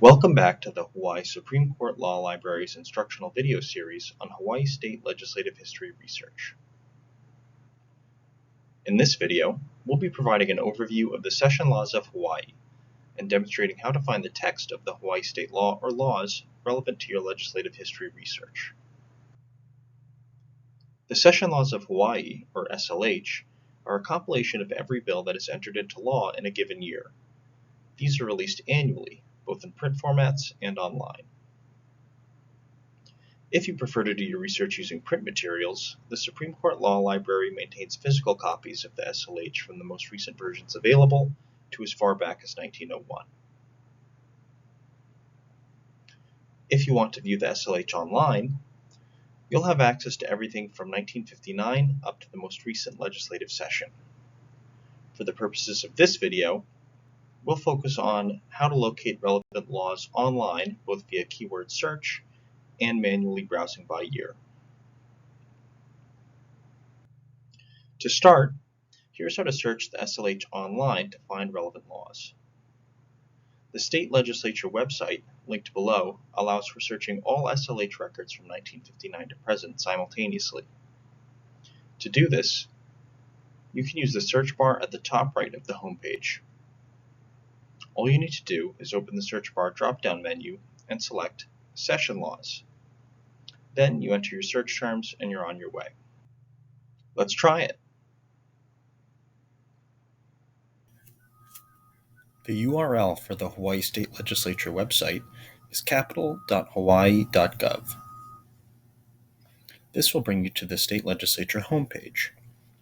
Welcome back to the Hawaii Supreme Court Law Library's instructional video series on Hawaii State Legislative History Research. In this video, we'll be providing an overview of the Session Laws of Hawaii and demonstrating how to find the text of the Hawaii state law or laws relevant to your legislative history research. The Session Laws of Hawaii, or SLH, are a compilation of every bill that is entered into law in a given year. These are released annually, both in print formats and online. If you prefer to do your research using print materials, the Supreme Court Law Library maintains physical copies of the SLH from the most recent versions available to as far back as 1901. If you want to view the SLH online, you'll have access to everything from 1959 up to the most recent legislative session. For the purposes of this video, we'll focus on how to locate relevant laws online, both via keyword search and manually browsing by year. To start, here's how to search the SLH online to find relevant laws. The state legislature website, linked below, allows for searching all SLH records from 1959 to present simultaneously. To do this, you can use the search bar at the top right of the homepage. All you need to do is open the search bar drop-down menu and select Session Laws. Then you enter your search terms and you're on your way. Let's try it. The URL for the Hawaii State Legislature website is capital.hawaii.gov. This will bring you to the State Legislature homepage.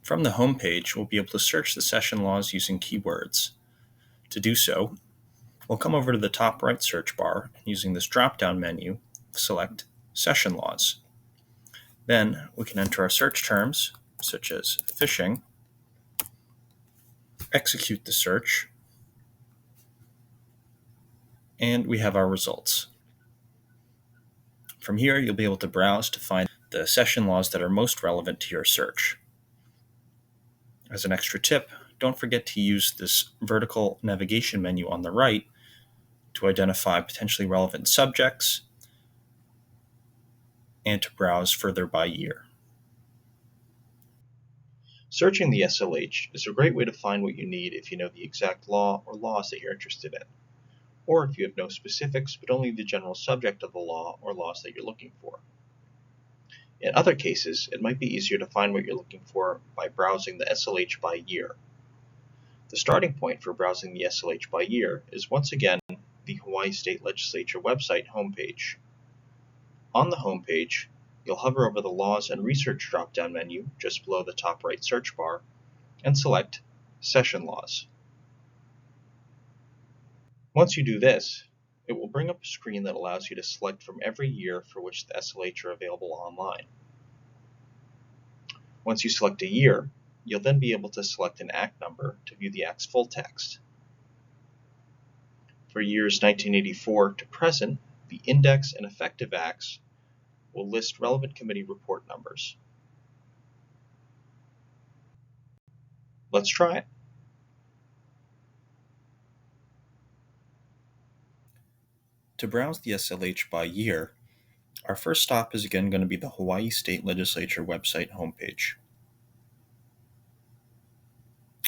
From the homepage, we'll be able to search the session laws using keywords. To do so, we'll come over to the top right search bar and using this drop-down menu, select Session Laws. Then we can enter our search terms, such as fishing, execute the search, and we have our results. From here, you'll be able to browse to find the session laws that are most relevant to your search. As an extra tip, don't forget to use this vertical navigation menu on the right to identify potentially relevant subjects and to browse further by year. Searching the SLH is a great way to find what you need if you know the exact law or laws that you're interested in, or if you have no specifics but only the general subject of the law or laws that you're looking for. In other cases, it might be easier to find what you're looking for by browsing the SLH by year. The starting point for browsing the SLH by year is once again the Hawaii State Legislature website homepage. On the homepage, you'll hover over the Laws and Research drop-down menu just below the top right search bar and select Session Laws. Once you do this, it will bring up a screen that allows you to select from every year for which the SLH are available online. Once you select a year, you'll then be able to select an act number to view the act's full text. For years 1984 to present, the index and effective acts will list relevant committee report numbers. Let's try it. To browse the SLH by year, our first stop is again going to be the Hawaii State Legislature website homepage.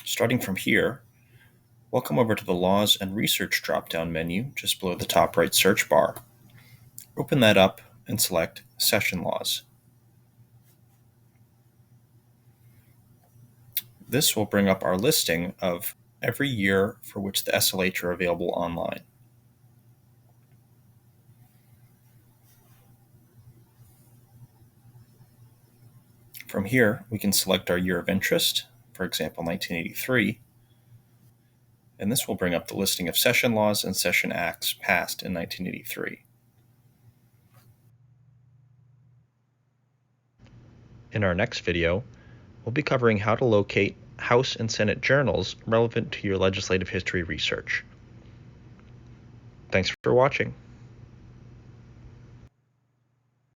Starting from here, we'll come over to the Laws and Research drop-down menu just below the top right search bar. Open that up and select Session Laws. This will bring up our listing of every year for which the SLH are available online. From here, we can select our year of interest, for example 1983, and this will bring up the listing of session laws and session acts passed in 1983. In our next video, we'll be covering how to locate House and Senate journals relevant to your legislative history research. Thanks for watching.